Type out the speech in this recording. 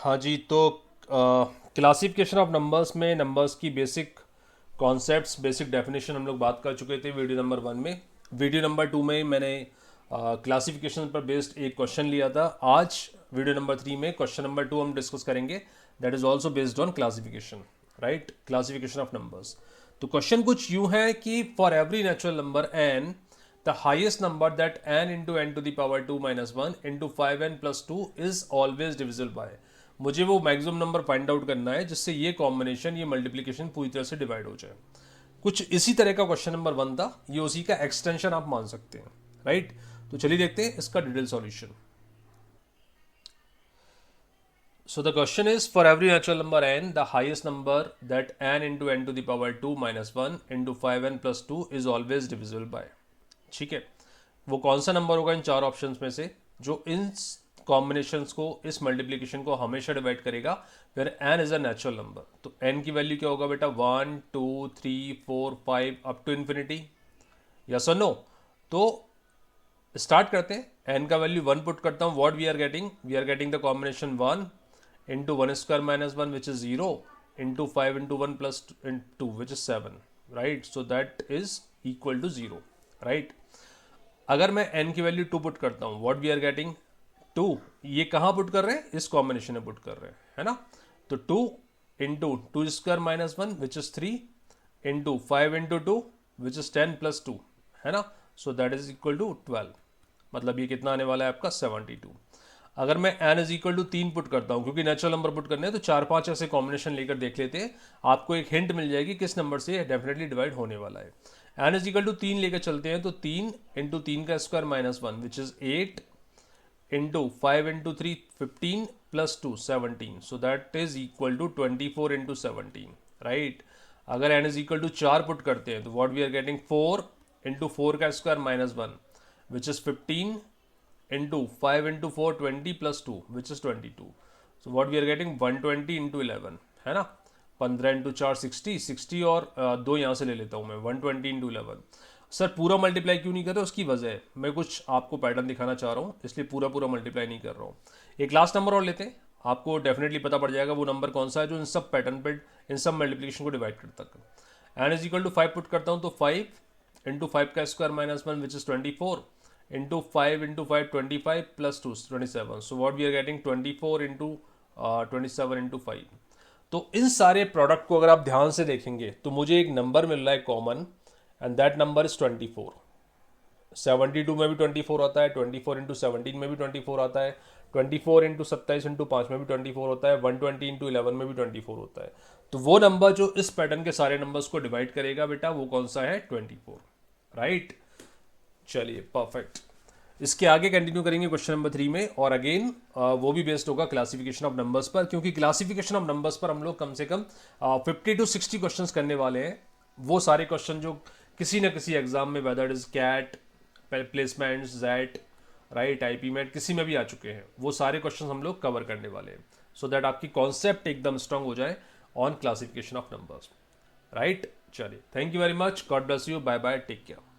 हाँ जी, तो classification of numbers में नंबर्स की बेसिक कॉन्सेप्ट्स, बेसिक डेफिनेशन हम लोग बात कर चुके थे वीडियो नंबर 1 में। वीडियो नंबर 2 में मैंने क्लासिफिकेशन पर बेस्ड एक क्वेश्चन लिया था। आज वीडियो नंबर 3 में क्वेश्चन नंबर 2 हम डिस्कस करेंगे, that is also based on classification, right, classification of numbers. तो क्वेश्चन कुछ यूं है कि for every natural number n, the highest number that n into n to the power 2 minus 1 into 5n plus 2 is always divisible by। मुझे वो maximum number find out करना है जिससे ये कॉम्बिनेशन, ये मल्टीप्लिकेशन पूरी तरह से डिवाइड हो जाए। कुछ इसी तरह का क्वेश्चन नंबर 1 था, ये उसी का एक्सटेंशन आप मान सकते हैं, राइट। तो चलिए देखते हैं इसका detail solution. So the question is, for every natural number n, the highest number that n into n to the power 2 minus 1 into 5n plus 2 is always divisible by। ठीक है, वो कौन सा नंबर होगा इन चार ऑप्शंस में से जो इन कॉम्बिनेशंस को, इस मल्टीप्लिकेशन को हमेशा डिवाइड करेगा, फिर n is a natural number. तो n की वैल्यू क्या होगा बेटा? 1 2 3 4 5 up to infinity, yes or no? तो स्टार्ट करते हैं। n का वैल्यू 1 पुट करता हूं, what we are getting the combination 1 into 1 square minus 1 which is 0 into 5 into 1 plus 2 which is 7, right? So that is equal to 0, right? अगर मैं n की value 2 put करता हूँ, व्हाट वी आर गेटिंग 2। ये कहाँ put कर रहे हैं? इस कॉम्बिनेशन में पुट कर रहे हैं, है ना। तो 2 into 2 square minus 1 which is 3 into 5 into 2 which is 10 plus 2, है ना। So that is equal to 12। मतलब ये कितना आने वाला है आपका? 72। अगर मैं n is equal to 3 put करता हूँ, क्योंकि नेचुरल नंबर पुट करने हैं तो 4-5 ऐसे कॉम्बिनेशन लेकर देख लेते हैं, आपको एक हिंट मिल जाएगी किस नंबर से डेफिनेटली डिवाइड होने वाला है। n इज इक्वल टू 3 लेकर चलते हैं तो 3 इंटू 3 का square minus 1 which is 8 into 5 into 3 15 plus 2 17, so that is equal to 24 into 17, right. अगर n is equal to 4 put करते हैं तो what we are getting 4 into 4 का square minus 1 which is 15 into 5 into 4 20 plus 2 which is 22, so what we are getting 120 into 11, है ना। 15 into 4 60 और दो यहाँ से ले लेता हूँ मैं, 120 into 11। सर पूरा मल्टीप्लाई क्यों नहीं कर रहे? उसकी वजह है, मैं कुछ आपको पैटर्न दिखाना चाह रहा हूँ, इसलिए पूरा मल्टीप्लाई नहीं कर रहा हूँ। एक लास्ट नंबर और लेते हैं, आपको डेफिनेटली पता पड़ जाएगा वो नंबर कौन सा है जो इन सब पैटर्न पे, इन सब मल्टीप्लिकेशन को डिवाइड करता है। n is equal to 5 put करता हूँ तो 5 इंटू 5 का square minus 1 which is 24 into 5 into 5 25 plus 2 27, so what we are getting 24 into 27 into 5। तो इन सारे प्रोडक्ट को अगर आप ध्यान से देखेंगे तो मुझे एक नंबर मिल रहा है common, and that number is 24। 72 में भी 24 आता है, 24 इंटू 17 में भी 24 आता है, 24 इंटू 27 इंटू 5 में भी 24 होता है, 120 इंटू 11 में भी 24 होता है। तो वो नंबर जो इस पैटर्न के सारे नंबर्स को डिवाइड करेगा बेटा, वो कौन सा है? 24, राइट। चलिए परफेक्ट, इसके आगे कंटिन्यू करेंगे क्वेश्चन नंबर 3 में, और अगेन वो भी बेस्ड होगा क्लासिफिकेशन ऑफ नंबर्स पर, क्योंकि क्लासिफिकेशन ऑफ नंबर्स पर हम लोग कम से कम 50 to 60 क्वेश्चंस करने वाले हैं। वो सारे क्वेश्चन जो किसी न किसी एग्जाम में, whether is CAT, placement, XAT, right, IPMAT, किसी में भी आ चुके हैं, वो सारे क्वेश्चन हम लोग कवर करने वाले हैं, सो दैट आपकी कॉन्सेप्ट एकदम स्ट्रांग हो जाए on classification of numbers, right. चलिए, thank you very much, God bless you, bye bye, take care.